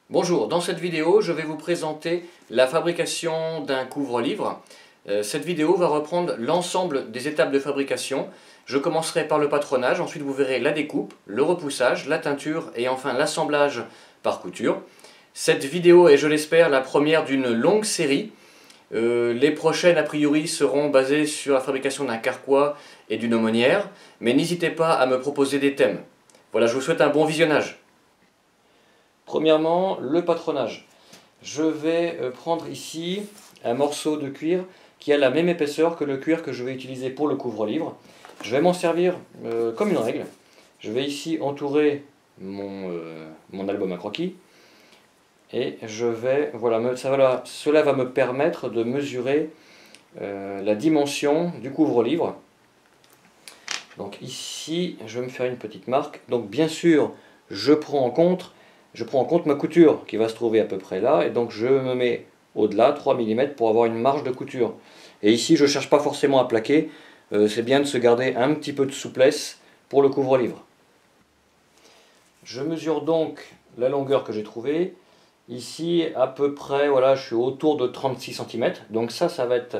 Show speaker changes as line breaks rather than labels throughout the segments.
Bonjour, dans cette vidéo, je vais vous présenter la fabrication d'un couvre-livre. Cette vidéo va reprendre l'ensemble des étapes de fabrication. Je commencerai par le patronage, ensuite vous verrez la découpe, le repoussage, la teinture et enfin l'assemblage par couture. Cette vidéo est, je l'espère, la première d'une longue série. Les prochaines, a priori, seront basées sur la fabrication d'un carquois et d'une aumônière, mais n'hésitez pas à me proposer des thèmes. Voilà, je vous souhaite un bon visionnage. Premièrement, le patronage. Je vais prendre ici un morceau de cuir qui a la même épaisseur que le cuir que je vais utiliser pour le couvre-livre. Je vais m'en servir comme une règle. Je vais ici entourer mon album à croquis. Et je vais, cela va me permettre de mesurer la dimension du couvre-livre. Donc ici, je vais me faire une petite marque. Donc bien sûr, je prends en compte ma couture qui va se trouver à peu près là. Et donc je me mets au-delà, 3 mm pour avoir une marge de couture. Et ici, je ne cherche pas forcément à plaquer. C'est bien de se garder un petit peu de souplesse pour le couvre-livre. Je mesure donc la longueur que j'ai trouvée. Ici, à peu près, voilà, je suis autour de 36 cm. Donc ça va être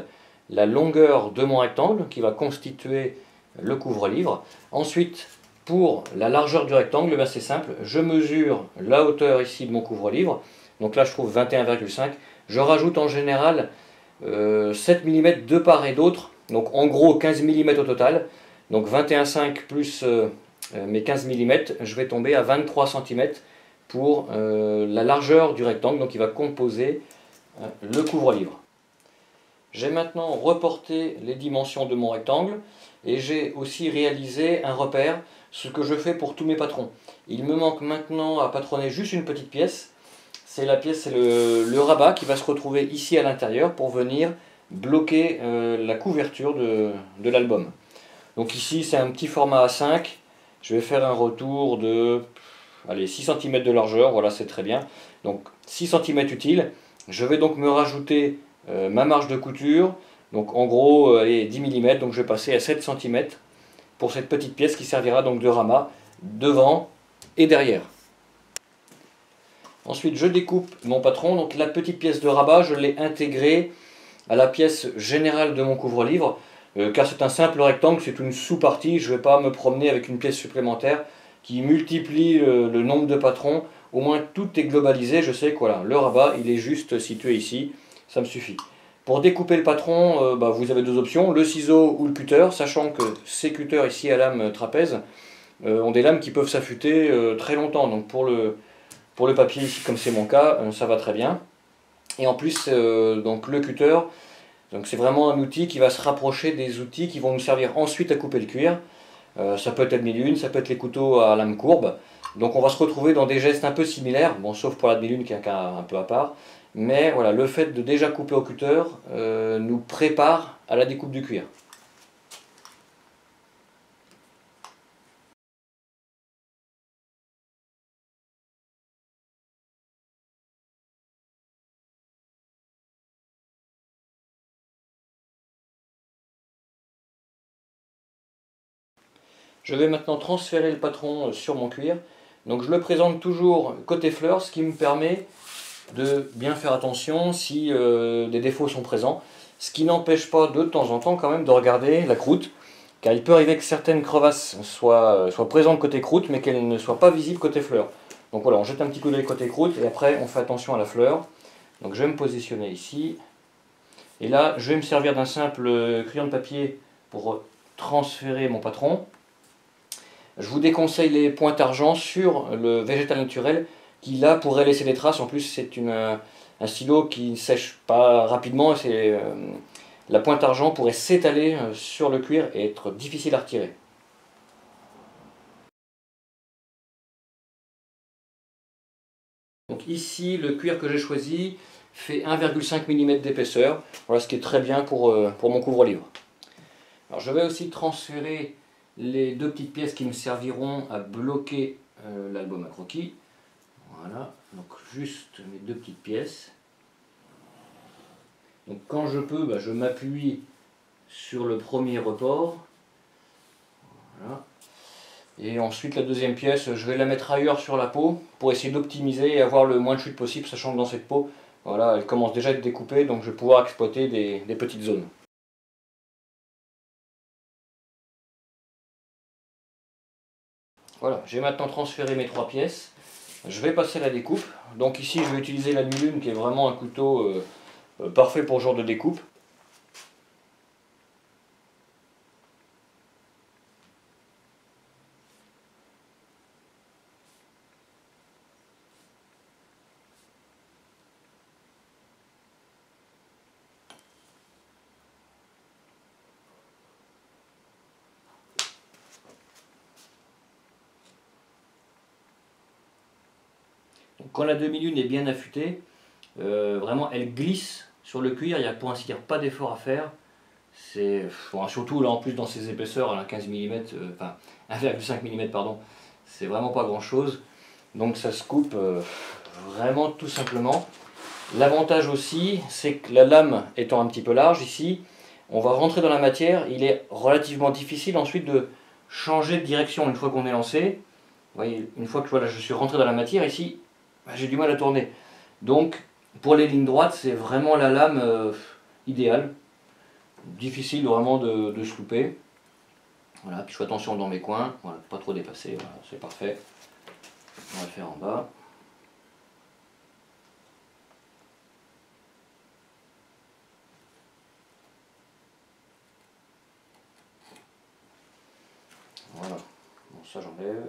la longueur de mon rectangle qui va constituer le couvre-livre. Ensuite, pour la largeur du rectangle, c'est simple. Je mesure la hauteur ici de mon couvre-livre. Donc là, je trouve 21,5. Je rajoute en général 7 mm de part et d'autre. Donc en gros, 15 mm au total. Donc 21,5 plus mes 15 mm, je vais tomber à 23 cm pour la largeur du rectangle, donc il va composer le couvre-livre. J'ai maintenant reporté les dimensions de mon rectangle et j'ai aussi réalisé un repère, ce que je fais pour tous mes patrons. Il me manque maintenant à patronner juste une petite pièce. C'est le rabat qui va se retrouver ici à l'intérieur pour venir bloquer la couverture de l'album. Donc ici c'est un petit format A5. Je vais faire un retour de 6 cm de largeur, voilà, c'est très bien. Donc 6 cm utile. Je vais donc me rajouter ma marge de couture. Donc en gros 10 mm, donc je vais passer à 7 cm pour cette petite pièce qui servira donc de ramas devant et derrière. Ensuite je découpe mon patron, donc la petite pièce de rabat je l'ai intégrée à la pièce générale de mon couvre-livre, car c'est un simple rectangle, c'est une sous-partie, je ne vais pas me promener avec une pièce supplémentaire qui multiplie le nombre de patrons. Au moins tout est globalisé, je sais que voilà, le rabat il est juste situé ici, ça me suffit. Pour découper le patron, vous avez deux options, le ciseau ou le cutter, sachant que ces cutters ici à lame trapèze ont des lames qui peuvent s'affûter très longtemps, donc pour le papier ici comme c'est mon cas, ça va très bien. Et en plus, donc le cutter, c'est vraiment un outil qui va se rapprocher des outils qui vont nous servir ensuite à couper le cuir. Ça peut être demi-lune, ça peut être les couteaux à lame courbe. Donc on va se retrouver dans des gestes un peu similaires, bon, sauf pour la demi-lune qui est un cas un peu à part. Mais voilà, le fait de déjà couper au cutter nous prépare à la découpe du cuir. Je vais maintenant transférer le patron sur mon cuir. Donc je le présente toujours côté fleur, ce qui me permet de bien faire attention si des défauts sont présents. Ce qui n'empêche pas de temps en temps quand même de regarder la croûte, car il peut arriver que certaines crevasses soient présentes côté croûte, mais qu'elles ne soient pas visibles côté fleur. Donc voilà, on jette un petit coup d'œil côté croûte, et après on fait attention à la fleur. Donc je vais me positionner ici. Et là, je vais me servir d'un simple crayon de papier pour transférer mon patron. Je vous déconseille les pointes argent sur le végétal naturel qui là pourrait laisser des traces. En plus c'est un stylo qui ne sèche pas rapidement. La pointe argent pourrait s'étaler sur le cuir et être difficile à retirer. Donc ici le cuir que j'ai choisi fait 1,5 mm d'épaisseur. Voilà ce qui est très bien pour mon couvre-livre. Alors je vais aussi transférer les deux petites pièces qui me serviront à bloquer l'album à croquis. Voilà, donc juste mes deux petites pièces. Donc quand je peux, je m'appuie sur le premier report. Voilà. Et ensuite la deuxième pièce, je vais la mettre ailleurs sur la peau pour essayer d'optimiser et avoir le moins de chute possible, sachant que dans cette peau, voilà, elle commence déjà à être découpée, donc je vais pouvoir exploiter des petites zones. Voilà, j'ai maintenant transféré mes 3 pièces. Je vais passer à la découpe. Donc ici, je vais utiliser la Nulune qui est vraiment un couteau parfait pour ce genre de découpe. Donc, quand la demi-lune est bien affûtée, vraiment elle glisse sur le cuir, il n'y a pour ainsi dire pas d'effort à faire. C'est bon, surtout là en plus dans ces épaisseurs, à 15 mm, enfin 1,5 mm pardon, c'est vraiment pas grand chose. Donc ça se coupe vraiment tout simplement. L'avantage aussi, c'est que la lame étant un petit peu large ici, on va rentrer dans la matière, il est relativement difficile ensuite de changer de direction une fois qu'on est lancé. Vous voyez, une fois que voilà, je suis rentré dans la matière ici, j'ai du mal à tourner. Donc pour les lignes droites, c'est vraiment la lame idéale. Difficile vraiment de se louper. Voilà, puis je fais attention dans mes coins, voilà, pas trop dépasser, voilà, c'est parfait. On va le faire en bas. Voilà, bon ça j'enlève.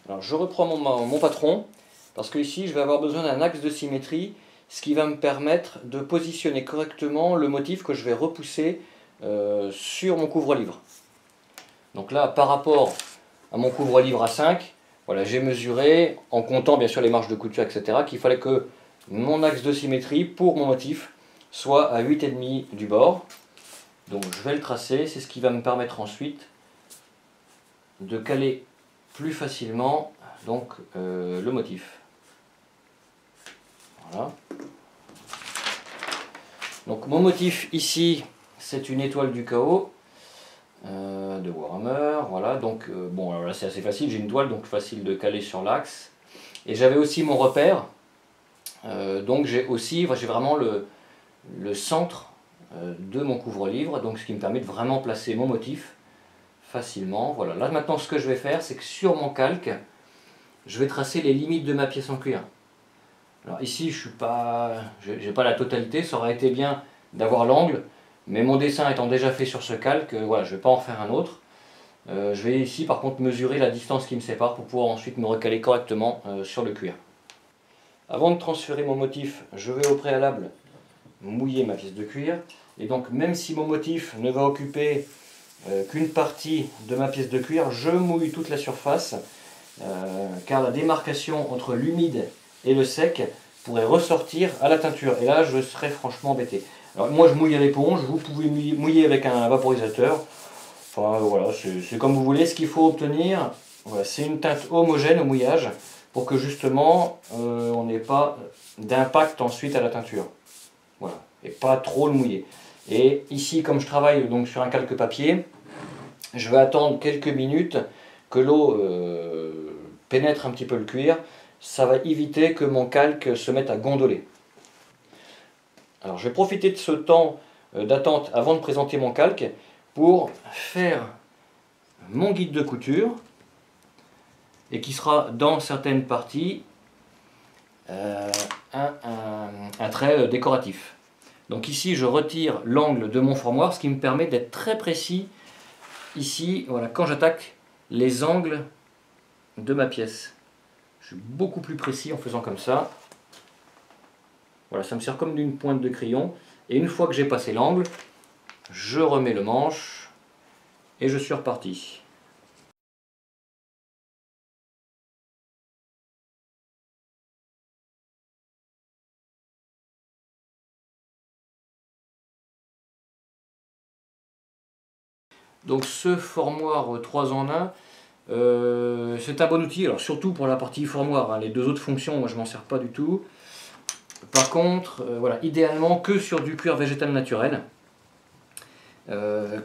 Alors je reprends mon patron, parce que ici je vais avoir besoin d'un axe de symétrie, ce qui va me permettre de positionner correctement le motif que je vais repousser sur mon couvre-livre. Donc là, par rapport à mon couvre-livre à 5, voilà, j'ai mesuré, en comptant bien sûr les marges de couture, etc., qu'il fallait que mon axe de symétrie pour mon motif soit à 8,5 du bord. Donc je vais le tracer, c'est ce qui va me permettre ensuite de caler plus facilement donc, le motif. Voilà. Donc mon motif ici, c'est une étoile du chaos de Warhammer. Voilà, donc bon, alors là c'est assez facile, j'ai une toile donc facile de caler sur l'axe. Et j'avais aussi mon repère, donc j'ai vraiment le centre de mon couvre-livre, donc ce qui me permet de vraiment placer mon motif facilement. Voilà, là maintenant ce que je vais faire, c'est que sur mon calque, je vais tracer les limites de ma pièce en cuir. Alors ici, je n'ai pas la totalité, ça aurait été bien d'avoir l'angle, mais mon dessin étant déjà fait sur ce calque, voilà, je ne vais pas en faire un autre. Je vais ici par contre mesurer la distance qui me sépare pour pouvoir ensuite me recaler correctement sur le cuir. Avant de transférer mon motif, je vais au préalable mouiller ma pièce de cuir. Et donc même si mon motif ne va occuper qu'une partie de ma pièce de cuir, je mouille toute la surface, car la démarcation entre l'humide et le sec pourrait ressortir à la teinture. Et là, je serais franchement embêté. Alors moi, je mouille à l'éponge, vous pouvez mouiller avec un vaporisateur. Enfin voilà, c'est comme vous voulez. Ce qu'il faut obtenir, voilà, c'est une teinte homogène au mouillage pour que justement on n'ait pas d'impact ensuite à la teinture. Voilà, et pas trop le mouiller. Et ici, comme je travaille donc sur un calque papier, je vais attendre quelques minutes que l'eau pénètre un petit peu le cuir. Ça va éviter que mon calque se mette à gondoler. Alors je vais profiter de ce temps d'attente avant de présenter mon calque pour faire mon guide de couture et qui sera dans certaines parties un trait décoratif. Donc ici je retire l'angle de mon formoir, ce qui me permet d'être très précis ici, voilà, quand j'attaque les angles de ma pièce. Je suis beaucoup plus précis en faisant comme ça. Voilà, ça me sert comme d'une pointe de crayon. Et une fois que j'ai passé l'angle, je remets le manche et je suis reparti. Donc ce formoir 3 en 1, c'est un bon outil, alors surtout pour la partie formoir, hein. Les deux autres fonctions, moi je m'en sers pas du tout. Par contre, voilà, idéalement que sur du cuir végétal naturel.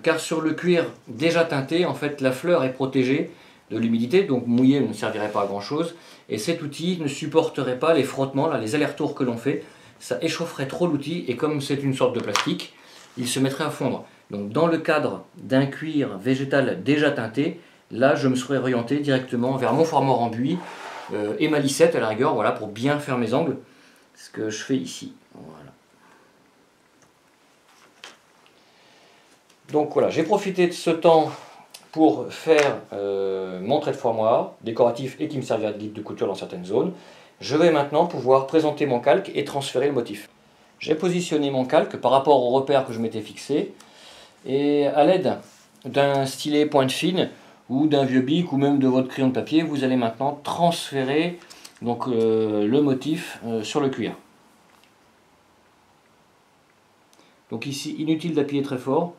Car sur le cuir déjà teinté, en fait, la fleur est protégée de l'humidité, donc mouillée ne servirait pas à grand chose. Et cet outil ne supporterait pas les frottements, là, les allers-retours que l'on fait. Ça échaufferait trop l'outil, et comme c'est une sorte de plastique, il se mettrait à fondre. Donc dans le cadre d'un cuir végétal déjà teinté, là je me serais orienté directement vers mon formoir en buis et ma lissette à la rigueur, voilà, pour bien faire mes angles. Ce que je fais ici. Voilà. Donc voilà, j'ai profité de ce temps pour faire mon trait de formoir décoratif et qui me servira de guide de couture dans certaines zones. Je vais maintenant pouvoir présenter mon calque et transférer le motif. J'ai positionné mon calque par rapport au repère que je m'étais fixé et à l'aide d'un stylet pointe fine ou d'un vieux bic ou même de votre crayon de papier, vous allez maintenant transférer donc, le motif sur le cuir. Donc ici, inutile d'appuyer très fort.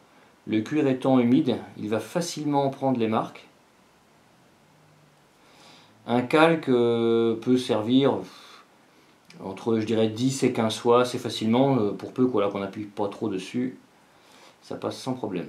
Le cuir étant humide, il va facilement prendre les marques. Un calque peut servir entre, je dirais, 10 et 15 fois assez facilement, pour peu qu'on n'appuie pas trop dessus. Ça passe sans problème.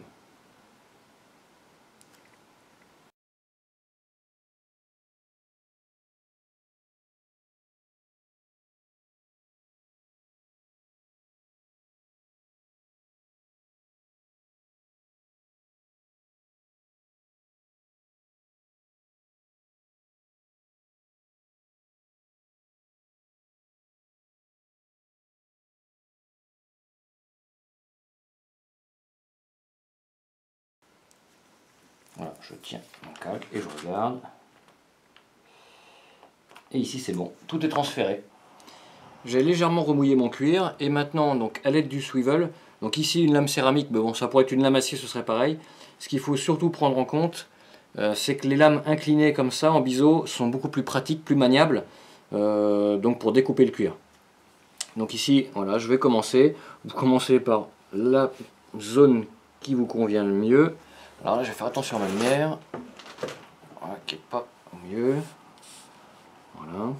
Voilà, je tiens mon calque et je regarde. Et ici c'est bon, tout est transféré. J'ai légèrement remouillé mon cuir et maintenant, donc, à l'aide du swivel, donc ici une lame céramique, mais bon, ça pourrait être une lame acier, ce serait pareil. Ce qu'il faut surtout prendre en compte, c'est que les lames inclinées comme ça en biseau sont beaucoup plus pratiques, plus maniables, donc pour découper le cuir. Donc ici, voilà, je vais commencer. Vous commencez par la zone qui vous convient le mieux. Alors là, je vais faire attention à ma lumière. Voilà, qui n'est pas au mieux. Voilà.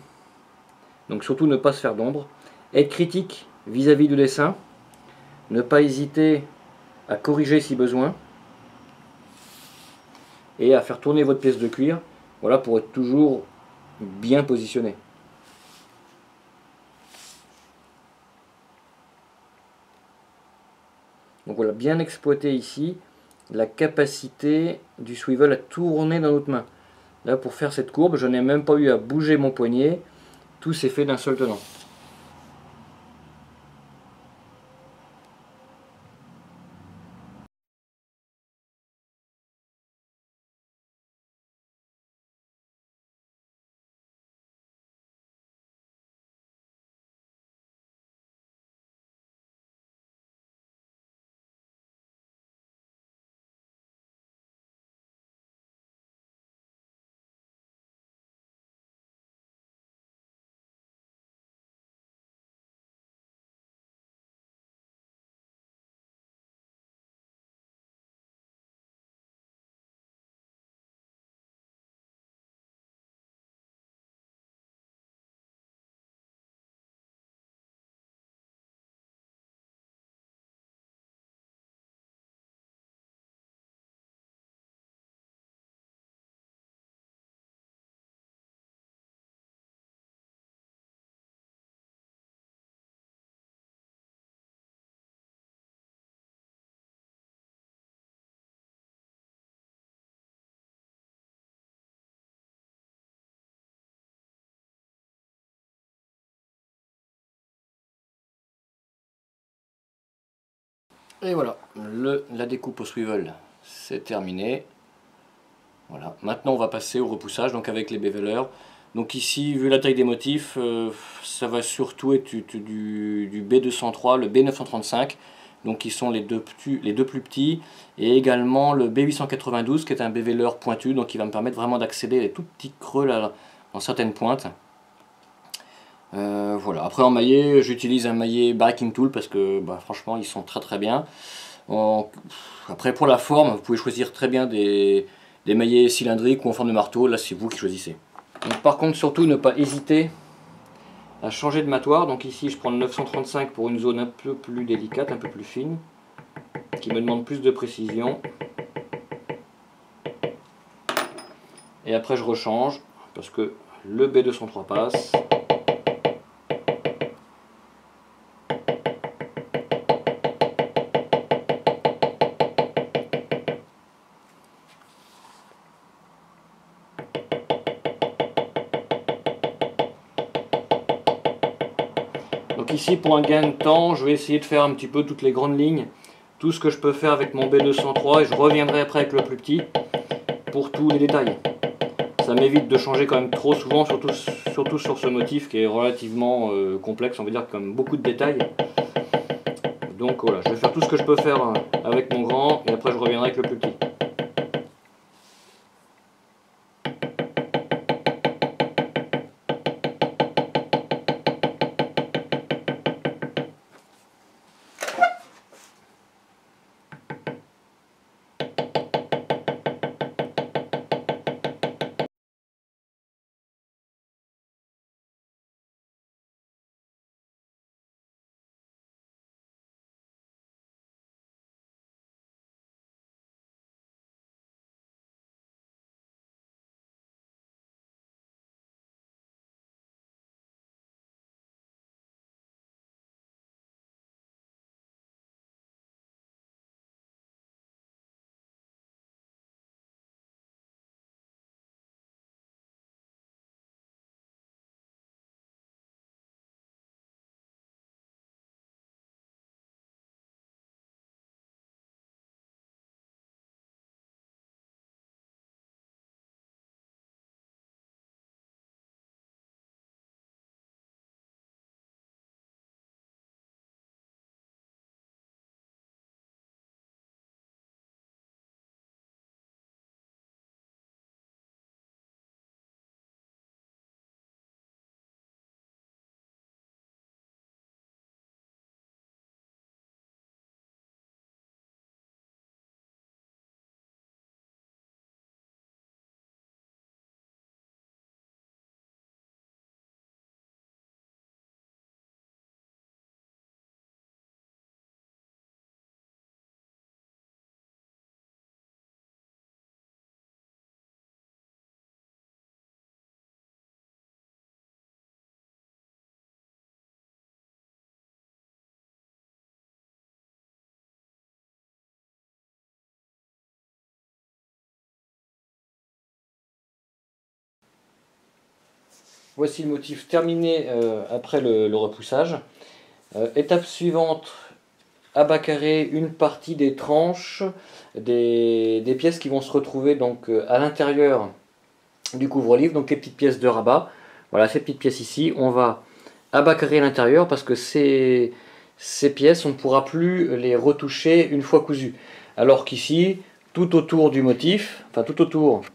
Donc surtout ne pas se faire d'ombre. Être critique vis-à-vis du dessin. Ne pas hésiter à corriger si besoin. Et à faire tourner votre pièce de cuir. Voilà, pour être toujours bien positionné. Donc voilà, bien exploiter ici la capacité du swivel à tourner dans notre main. Là, pour faire cette courbe, je n'ai même pas eu à bouger mon poignet. Tout s'est fait d'un seul tenant. Et voilà, la découpe au swivel, c'est terminé. Voilà. Maintenant on va passer au repoussage, donc avec les bevelers. Donc ici, vu la taille des motifs, ça va surtout être du B203, le B935, donc qui sont les deux plus petits, et également le B892 qui est un beveler pointu, donc qui va me permettre vraiment d'accéder à les tout petits creux là, dans certaines pointes. Voilà. Après en maillet, j'utilise un maillet Breaking Tool parce que bah, franchement ils sont très très bien. Après pour la forme, vous pouvez choisir très bien des maillets cylindriques ou en forme de marteau, là c'est vous qui choisissez. Donc, par contre surtout ne pas hésiter à changer de matoir. Donc ici je prends le 935 pour une zone un peu plus délicate, un peu plus fine, qui me demande plus de précision. Et après je rechange parce que le B203 passe. Donc ici pour un gain de temps, je vais essayer de faire un petit peu toutes les grandes lignes, tout ce que je peux faire avec mon B203 et je reviendrai après avec le plus petit pour tous les détails. Ça m'évite de changer quand même trop souvent, surtout sur ce motif qui est relativement complexe, on va dire comme beaucoup de détails. Donc voilà, je vais faire tout ce que je peux faire avec mon grand et après je reviendrai avec le plus petit. Voici le motif terminé après le repoussage. Étape suivante, abacarrer une partie des tranches des pièces qui vont se retrouver donc à l'intérieur du couvre-livre, donc les petites pièces de rabat. Voilà, ces petites pièces ici, on va abacarrer l'intérieur parce que ces pièces, on ne pourra plus les retoucher une fois cousues. Alors qu'ici, tout autour du motif, enfin tout autour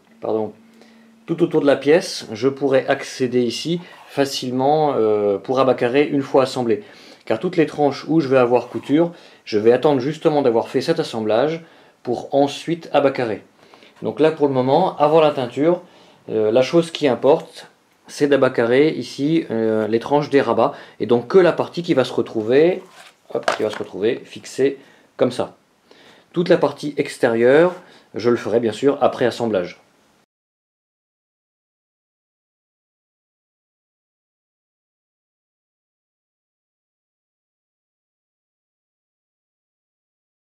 de la pièce, je pourrais accéder ici facilement pour abacarrer une fois assemblé. Car toutes les tranches où je vais avoir couture, je vais attendre justement d'avoir fait cet assemblage pour ensuite abacarrer. Donc là pour le moment, avant la teinture, la chose qui importe, c'est d'abacarrer ici les tranches des rabats, et donc que la partie qui va se retrouver, fixée comme ça. Toute la partie extérieure, je le ferai bien sûr après assemblage.